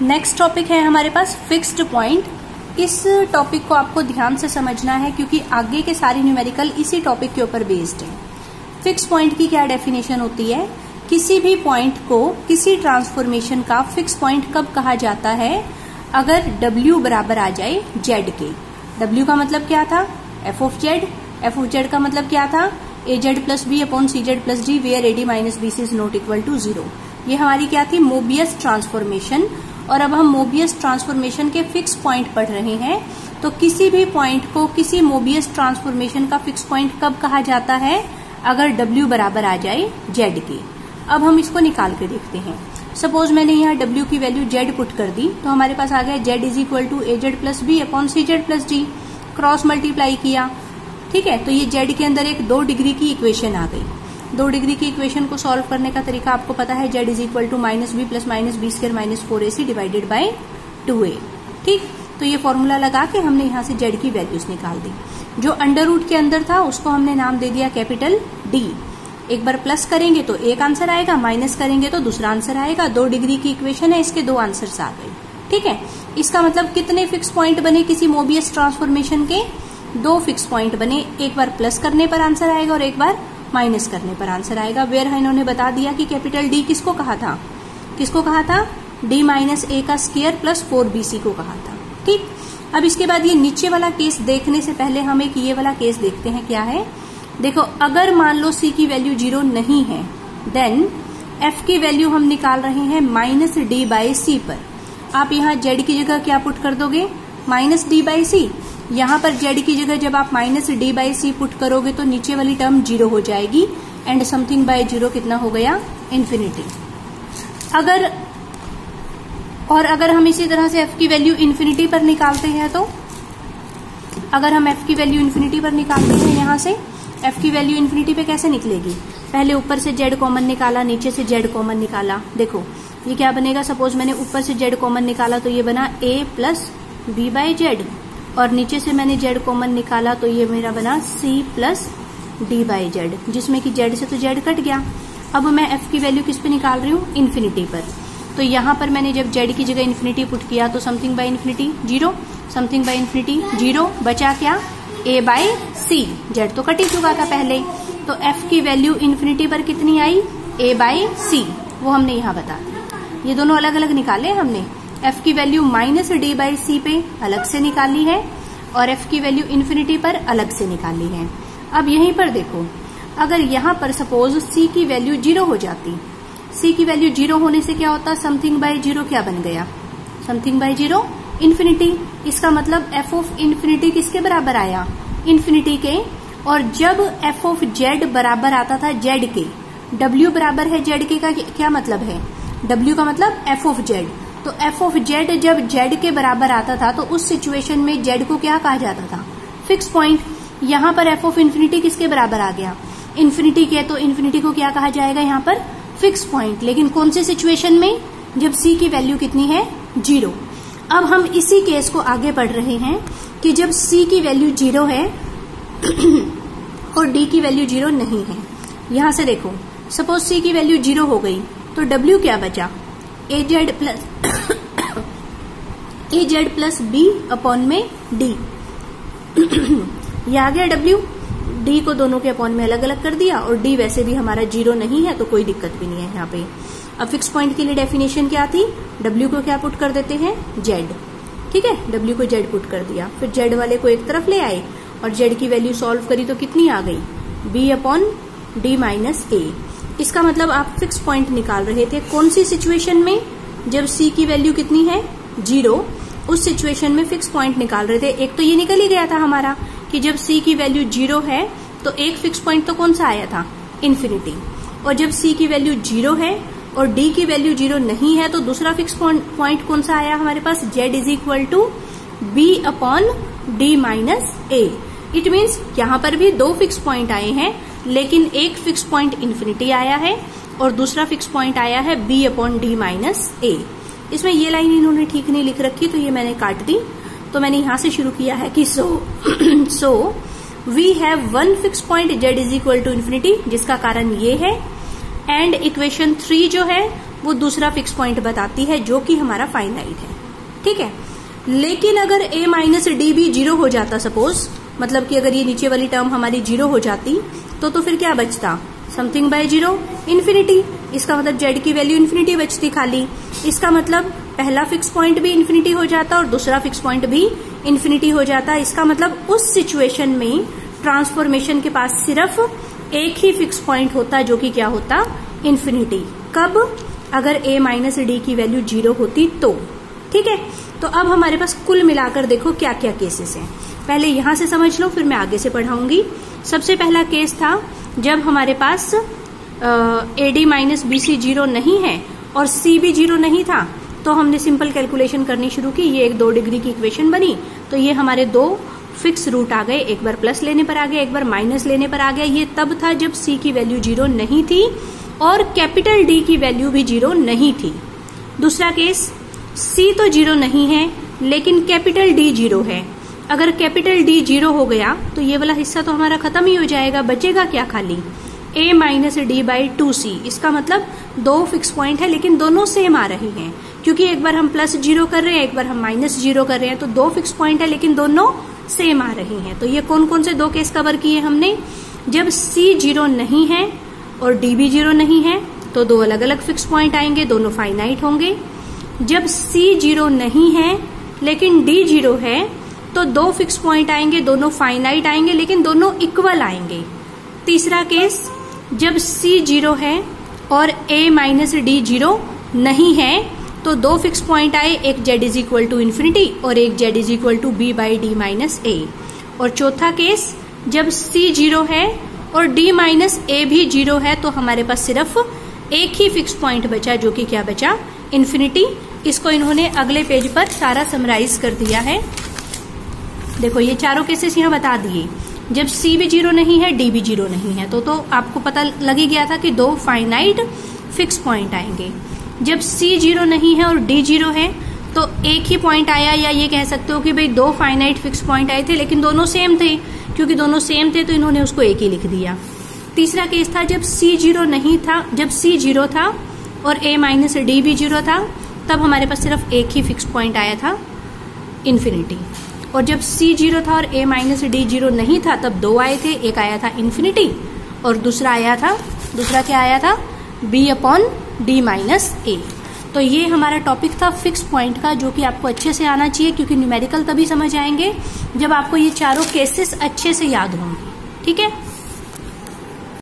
Next topic है हमारे पास fixed point. इस टॉपिक को आपको ध्यान से समझना है क्योंकि आगे के सारे न्यूमेरिकल इसी टॉपिक के ऊपर बेस्ड है। फिक्स पॉइंट की क्या डेफिनेशन होती है? किसी भी पॉइंट को किसी ट्रांसफॉर्मेशन का फिक्स पॉइंट कब कहा जाता है? अगर W बराबर आ जाए Z के। W का मतलब क्या था? f ऑफ z का मतलब क्या था? az plus B upon cz plus D where ad minus B is not equal to 0। ये हमारी क्या थी? Mobius transformation. और अब हम मोबियस ट्रांसफॉर्मेशन के फिक्स पॉइंट पढ़ रहे हैं। तो किसी भी पॉइंट को किसी मोबियस ट्रांसफॉर्मेशन का फिक्स पॉइंट कब कहा जाता है? अगर W बराबर आ जाए Z के। अब हम इसको निकाल के देखते हैं। सपोज मैंने यहाँ W की वैल्यू Z पुट कर दी तो हमारे पास आ गया Z is equal to az plus B upon cz plus D. Cross multiply किया, ठीक है। तो ये Z के अंदर एक 2 डिग्री की इक्वेशन आ गई। 2 डिग्री की इक्वेशन को सॉल्व करने का तरीका आपको पता है। Z is equal to minus B plus minus B square minus 4ac divided by 2a। ठीक, तो ये फॉर्मूला लगा के हमने यहाँ से Z की वैल्यूज निकाल दी। जो अंडर रूट के अंदर था उसको हमने नाम दे दिया कैपिटल D। एक बार प्लस करेंगे तो एक आंसर आएगा, माइनस करेंगे तो दूसरा आंसर आएगा। 2 डिग्री की इक्वेशन है, इसके 2 आंसर्स आ गए। ठीक है, इसका मतलब कितने फिक्स पॉइंट बने किसी मोबियस ट्रांसफॉर्मेशन के? 2 फिक्स पॉइंट बने। एक बार प्लस करने पर आंसर आएगा और एक बार माइनस करने पर आंसर आएगा। वेयर इन्होंने बता दिया कि कैपिटल D किसको कहा था? किसको कहा था? D माइनस a का स्क्वायर प्लस 4bc को कहा था। ठीक, अब इसके बाद ये नीचे वाला केस देखने से पहले हम एक ये वाला केस देखते हैं। क्या है? देखो, अगर मान लो C की वैल्यू 0 नहीं है देन F की वैल्यू हम निकाल रहे हैं माइनस D बाई C पर। आप यहाँ Z की जगह क्या पुट कर दोगे? Minus D by C। यहाँ पर Z की जगह जब आप minus D by C put करोगे तो नीचे वाली टर्म 0 हो जाएगी एंड समथिंग बाई 0 कितना हो गया? इन्फिनिटी। अगर हम इसी तरह से F की वैल्यू इन्फिनिटी पर निकालते हैं तो अगर हम F की वैल्यू इन्फिनिटी पर निकालते हैं यहाँ से F की वैल्यू इन्फिनिटी पे कैसे निकलेगी? पहले ऊपर से Z कॉमन निकाला, नीचे से Z कॉमन निकाला। देखो ये क्या बनेगा? सपोज मैंने ऊपर से Z कॉमन निकाला तो ये बना a plus B by Z और नीचे से मैंने Z कॉमन निकाला तो ये मेरा बना C plus D by Z, जिसमें कि Z से तो Z कट गया। अब मैं F की वैल्यू किस पे निकाल रही हूँ? इन्फिनिटी पर। तो यहाँ पर मैंने जब Z की जगह इन्फिनिटी पुट किया तो something by infinity 0, something by infinity 0, बचा क्या? a by C। Z तो कट ही चुका था पहले। तो F की वैल्यू इन्फिनिटी पर कितनी आई? a by C। वो हमने यहाँ बता दिया। ये दोनों अलग अलग निकाले हमने। F की value minus D by C पे अलग से निकाली है और F की वैल्यू इन्फिनिटी पर अलग से निकाली है। अब यहीं पर देखो, अगर यहाँ पर सपोज C की वैल्यू 0 हो जाती, C की वैल्यू 0 होने से क्या होता? समथिंग बाई 0 क्या बन गया? Something by 0 infinity. इसका मतलब f ऑफ इन्फिनिटी किसके बराबर आया? इन्फिनिटी के। और जब f ऑफ z बराबर आता था z के, w बराबर है z के का क्या मतलब है? w का मतलब f ऑफ z। तो f ऑफ z जब z के बराबर आता था तो उस सिचुएशन में z को क्या कहा जाता था? Fix point. यहाँ पर f ऑफ इन्फिनिटी किसके बराबर आ गया? इन्फिनिटी के। तो इन्फिनिटी को क्या कहा जाएगा यहाँ पर? Fix point. लेकिन कौन सी सिचुएशन में? जब C की वैल्यू कितनी है? 0। अब हम इसी केस को आगे बढ़ रहे हैं कि जब C की वैल्यू 0 है और D की वैल्यू 0 नहीं है। यहां से देखो, सपोज C की वैल्यू 0 हो गई तो W क्या बचा? az प्लस बी अपॉन में D। ये आ गया W। D को दोनों के अपॉन में अलग अलग कर दिया और D वैसे भी हमारा 0 नहीं है तो कोई दिक्कत भी नहीं है यहाँ पे। अब फिक्स पॉइंट के लिए डेफिनेशन क्या थी? W को क्या पुट कर देते हैं? Z। ठीक है, W को Z पुट कर दिया। फिर Z वाले को एक तरफ ले आए और Z की वैल्यू सॉल्व करी तो कितनी आ गई? B upon D minus A। इसका मतलब आप फिक्स पॉइंट निकाल रहे थे कौन सी सिचुएशन में? जब C की वैल्यू कितनी है? 0। उस सिचुएशन में फिक्स पॉइंट निकाल रहे थे। एक तो ये निकल ही गया था हमारा कि जब C की वैल्यू 0 है तो एक फिक्स पॉइंट तो कौन सा आया था? इन्फिनिटी। और जब C की वैल्यू 0 है और D की वैल्यू 0 नहीं है तो दूसरा फिक्स पॉइंट कौन सा आया हमारे पास? Z is equal to B upon D minus A। It means यहाँ पर भी 2 फिक्स पॉइंट आए हैं लेकिन एक फिक्स पॉइंट इन्फिनिटी आया है और दूसरा फिक्स पॉइंट आया है B upon D minus A। इसमें ये लाइन इन्होंने ठीक नहीं लिख रखी तो ये मैंने काट दी। तो मैंने यहां से शुरू किया है कि so we have one fix point Z is equal to infinity, जिसका कारण ये है। एंड इक्वेशन 3 जो है वो दूसरा फिक्स पॉइंट बताती है जो कि हमारा फाइनाइट है। ठीक है, लेकिन अगर a माइनस डी भी 0 हो जाता, सपोज मतलब कि अगर ये नीचे वाली टर्म हमारी 0 हो जाती तो फिर क्या बचता, समथिंग बाय 0, इन्फिनिटी। इसका मतलब z की वैल्यू इन्फिनिटी बचती खाली। इसका मतलब पहला फिक्स पॉइंट भी इन्फिनिटी हो जाता और दूसरा फिक्स पॉइंट भी इन्फिनिटी हो जाता। इसका मतलब उस सिचुएशन में ट्रांसफॉर्मेशन के पास सिर्फ एक ही फिक्स पॉइंट होता जो कि क्या होता, इन्फिनिटी। कब, अगर a माइनस डी की वैल्यू 0 होती तो। ठीक है, तो अब हमारे पास कुल मिलाकर देखो क्या क्या केसेस हैं। पहले यहां से समझ लो, फिर मैं आगे से पढ़ाऊंगी। सबसे पहला केस था जब हमारे पास AD माइनस BC 0 नहीं है और C भी 0 नहीं था, तो हमने सिंपल कैलकुलेशन करनी शुरू की। ये एक 2 डिग्री की इक्वेशन बनी, तो ये हमारे 2 फिक्स रूट आ गए, एक बार प्लस लेने पर आ गया, एक बार माइनस लेने पर आ गया। ये तब था जब C की वैल्यू 0 नहीं थी और कैपिटल D की वैल्यू भी 0 नहीं थी। दूसरा केस, C तो 0 नहीं है लेकिन कैपिटल D 0 है। अगर कैपिटल D 0 हो गया तो ये वाला हिस्सा तो हमारा खत्म ही हो जाएगा, बचेगा क्या, खाली a minus D by 2c। इसका मतलब 2 फिक्स पॉइंट है लेकिन दोनों सेम आ रही हैं, क्योंकि एक बार हम प्लस 0 कर रहे हैं, एक बार हम माइनस 0 कर रहे हैं, तो 2 फिक्स पॉइंट है लेकिन दोनों सेम आ रही हैं। तो ये कौन कौन से 2 केस कवर किए हमने, जब c 0 नहीं है और d भी 0 नहीं है तो 2 अलग अलग फिक्स पॉइंट आएंगे, दोनों फाइनाइट होंगे। जब c 0 नहीं है लेकिन d 0 है तो 2 फिक्स पॉइंट आएंगे, दोनों फाइनाइट आएंगे लेकिन दोनों इक्वल आएंगे। तीसरा केस, जब c 0 है और a माइनस डी 0 नहीं है तो 2 फिक्स पॉइंट आए, एक z is equal to infinity और एक z is equal to b by D minus a। और चौथा केस, जब c 0 है और d माइनस a भी 0 है तो हमारे पास सिर्फ एक ही फिक्स पॉइंट बचा जो कि क्या बचा, इन्फिनिटी। इसको इन्होंने अगले पेज पर सारा समराइज कर दिया है। देखो ये चारों केसेस यहाँ बता दिए। जब c भी 0 नहीं है, d भी 0 नहीं है तो आपको पता लग ही गया था कि 2 फाइनाइट फिक्स पॉइंट आएंगे। जब c 0 नहीं है और d 0 है तो एक ही पॉइंट आया, या ये कह सकते हो कि भाई 2 फाइनाइट फिक्स पॉइंट आए थे लेकिन दोनों सेम थे। क्योंकि दोनों सेम थे तो इन्होंने उसको एक ही लिख दिया। तीसरा केस था जब c 0 नहीं था, जब c 0 था और a माइनस डी भी 0 था, तब हमारे पास सिर्फ एक ही फिक्स पॉइंट आया था, इन्फिनिटी। और जब c 0 था और a माइनस डी 0 नहीं था तब 2 आए थे, एक आया था इन्फिनिटी और दूसरा क्या आया था, b upon D minus a। तो ये हमारा टॉपिक था फिक्स पॉइंट का, जो कि आपको अच्छे से आना चाहिए, क्योंकि न्यूमेरिकल तभी समझ आएंगे जब आपको ये चारों केसेस अच्छे से याद होंगे। ठीक है।